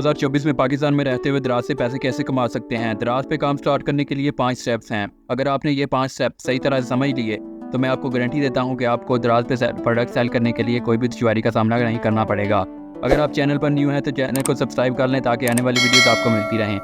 2024 में पाकिस्तान में रहते हुए दराज से पैसे कैसे कमा सकते हैं। दराज पे काम स्टार्ट करने के लिए 5 स्टेप्स हैं। अगर आपने ये 5 स्टेप सही तरह से समझ लिए तो मैं आपको गारंटी देता हूँ कि आपको दराज पे प्रोडक्ट सेल करने के लिए कोई भी दुश्वारी का सामना नहीं करना पड़ेगा। अगर आप चैनल पर न्यू हैं तो चैनल को सब्सक्राइब कर लें ताकि आने वाली वीडियोस आपको मिलती रहें।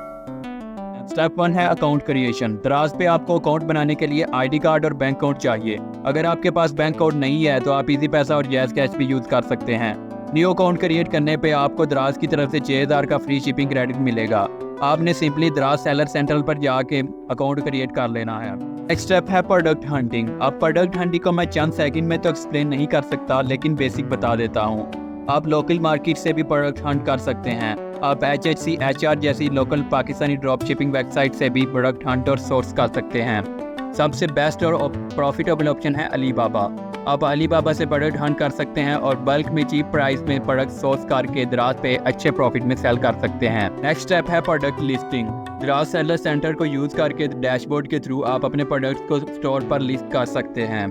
स्टेप 1 है अकाउंट क्रिएशन। दराज पे आपको अकाउंट बनाने के लिए आईडी कार्ड और बैंक अकाउंट चाहिए। अगर आपके पास बैंक अकाउंट नहीं है तो आप इजी पैसा और जैज़ कैश भी यूज़ कर सकते हैं। न्यू अकाउंट क्रिएट करने पे आपको दराज की तरफ से 6000 का फ्री शिपिंग क्रेडिट मिलेगा। आपने सिंपली दराज सेलर सेंटर पर जाके अकाउंट क्रिएट कर लेना है। नेक्स्ट स्टेप है प्रोडक्ट हंटिंग। अब प्रोडक्ट हंटिंग को मैं चंद सेकंड में तो एक्सप्लेन नहीं कर सकता, लेकिन बेसिक बता देता हूँ। आप लोकल मार्केट से भी प्रोडक्ट हंट कर सकते हैं। आप HHC HR जैसी local Pakistani drop shipping website से भी प्रोडक्ट हंट और सोर्स कर सकते हैं। सबसे बेस्ट और प्रॉफिटेबल ऑप्शन है अलीबाबा। आप अलीबाबा से प्रोडक्ट हंट कर सकते हैं और बल्क में चीप प्राइस में प्रोडक्ट सोर्स करके दराज पे अच्छे प्रॉफिट में सेल कर सकते हैं। नेक्स्ट स्टेप है प्रोडक्ट लिस्टिंग। दराज सेलर सेंटर को यूज़ करके डैशबोर्ड के थ्रू आप अपने प्रोडक्ट्स को स्टोर पर लिस्ट कर सकते हैं।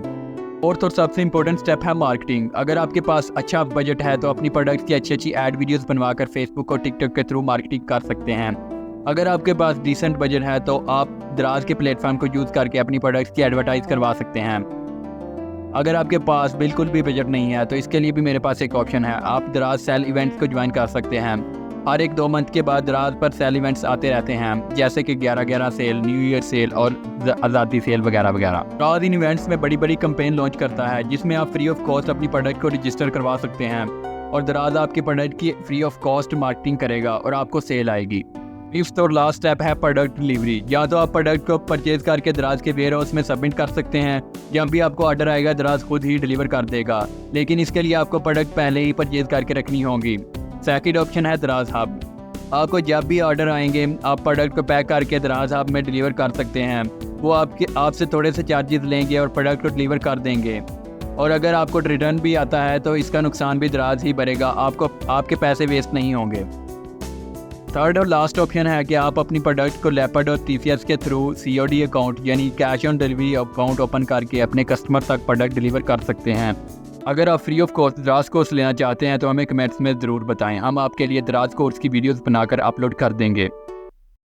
फोर्थ और सबसे इंपॉर्टेंट स्टेप है मार्केटिंग। अगर आपके पास अच्छा बजट है तो अपनी प्रोडक्ट्स की अच्छी एड वीडियोस बनवाकर फेसबुक और टिकटॉक के थ्रू मार्केटिंग कर सकते हैं। अगर आपके पास डिसेंट बजट है तो आप दराज के प्लेटफॉर्म को यूज़ करके अपनी प्रोडक्ट्स की एडवर्टाइज करवा सकते हैं। अगर आपके पास बिल्कुल भी बजट नहीं है तो इसके लिए भी मेरे पास एक ऑप्शन है। आप दराज सेल इवेंट्स को ज्वाइन कर सकते हैं। हर 1-2 मंथ के बाद दराज पर सेल इवेंट्स आते रहते हैं, जैसे कि 11/11 सेल, न्यू ईयर सेल और आज़ादी सेल वगैरह वगैरह। दराज इन इवेंट्स में बड़ी बड़ी कैंपेन लॉन्च करता है जिसमें आप फ्री ऑफ कॉस्ट अपनी प्रोडक्ट को रजिस्टर करवा सकते हैं और दराज आपकी प्रोडक्ट की फ्री ऑफ कॉस्ट मार्केटिंग करेगा और आपको सेल आएगी। फिफ्थ और लास्ट स्टेप है प्रोडक्ट डिलीवरी। या तो आप प्रोडक्ट को परचेज करके दराज के वेयर हाउस में सबमिट कर सकते हैं, जब भी आपको ऑर्डर आएगा दराज खुद ही डिलीवर कर देगा, लेकिन इसके लिए आपको प्रोडक्ट पहले ही परचेज करके रखनी होगी। सेकंड ऑप्शन है दराज हब। आपको जब भी ऑर्डर आएंगे आप प्रोडक्ट को पैक करके दराज हब में डिलीवर कर सकते हैं। वो आपसे थोड़े से चार्जेस लेंगे और प्रोडक्ट को डिलीवर कर देंगे, और अगर आपको रिटर्न भी आता है तो इसका नुकसान भी दराज ही भरेगा, आपके पैसे वेस्ट नहीं होंगे। थर्ड और लास्ट ऑप्शन है कि आप अपनी प्रोडक्ट को लेपर्ड और TCS के थ्रू COD अकाउंट यानी cash on delivery account open करके अपने कस्टमर तक प्रोडक्ट डिलीवर कर सकते हैं। अगर आप फ्री ऑफ कॉस्ट दराज कोर्स लेना चाहते हैं तो हमें कमेंट्स में ज़रूर बताएं, हम आपके लिए दराज कोर्स की वीडियोस बनाकर अपलोड कर देंगे।